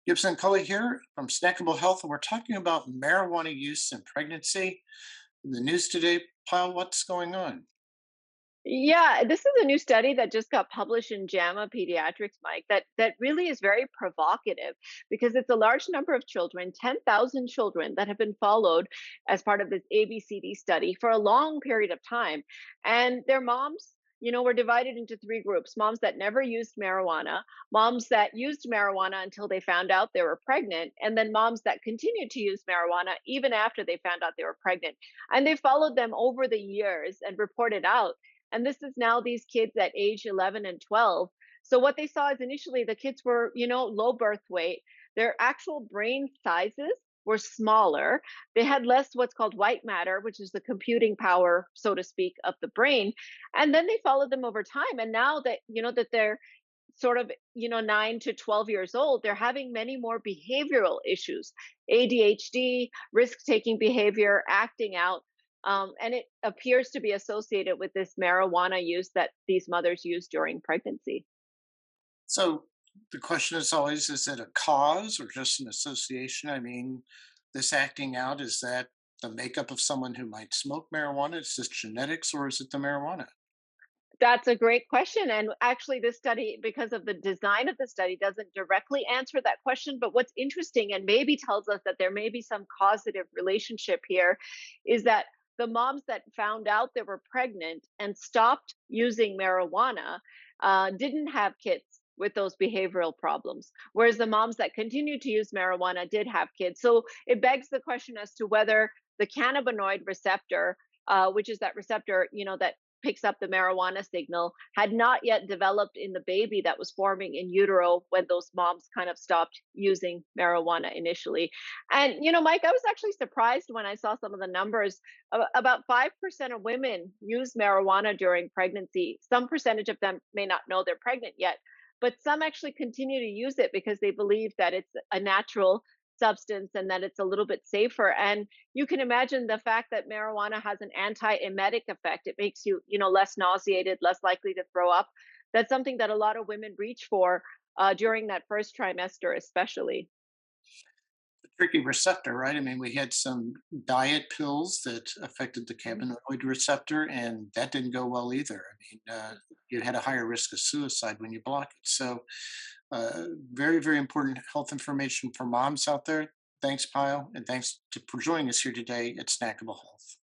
Gibson and Kohli here from Snackable Health, and we're talking about marijuana use in pregnancy. In the news today, Pyle, what's going on? Yeah, this is a new study that just got published in JAMA Pediatrics, Mike, that really is very provocative because it's a large number of children, 10,000 children that have been followed as part of this ABCD study for a long period of time. And their moms, were divided into three groups: moms that never used marijuana, moms that used marijuana until they found out they were pregnant, and then moms that continued to use marijuana even after they found out they were pregnant. And they followed them over the years and reported out, and this is now these kids at age 11 and 12. So what they saw is initially the kids were, low birth weight. Their actual brain sizes were smaller. They had less what's called white matter, which is the computing power, so to speak, of the brain. And then they followed them over time. And now that, that they're sort of 9 to 12 years old, they're having many more behavioral issues: ADHD, risk taking behavior, acting out. And it appears to be associated with this marijuana use that these mothers use during pregnancy. So the question is always, is it a cause or just an association? I mean, this acting out, is that the makeup of someone who might smoke marijuana? Is this genetics or is it the marijuana? That's a great question. And actually, this study, because of the design of the study, doesn't directly answer that question. But what's interesting and maybe tells us that there may be some causative relationship here is that the moms that found out they were pregnant and stopped using marijuana didn't have kids with those behavioral problems, whereas the moms that continued to use marijuana did have kids. So it begs the question as to whether the cannabinoid receptor, which is that receptor, that picks up the marijuana signal, had not yet developed in the baby that was forming in utero when those moms kind of stopped using marijuana initially. And, Mike, I was actually surprised when I saw some of the numbers. About 5% of women use marijuana during pregnancy. Some percentage of them may not know they're pregnant yet, but some actually continue to use it because they believe that it's a natural substance and that it's a little bit safer. And you can imagine the fact that marijuana has an anti-emetic effect. It makes you, less nauseated, less likely to throw up. That's something that a lot of women reach for during that first trimester, especially. A tricky receptor, right? I mean, we had some diet pills that affected the Mhm. cannabinoid receptor, and that didn't go well either. I mean, you had a higher risk of suicide when you block it. So, very, very important health information for moms out there. Thanks, Pyle, and thanks for joining us here today at Snackable Health.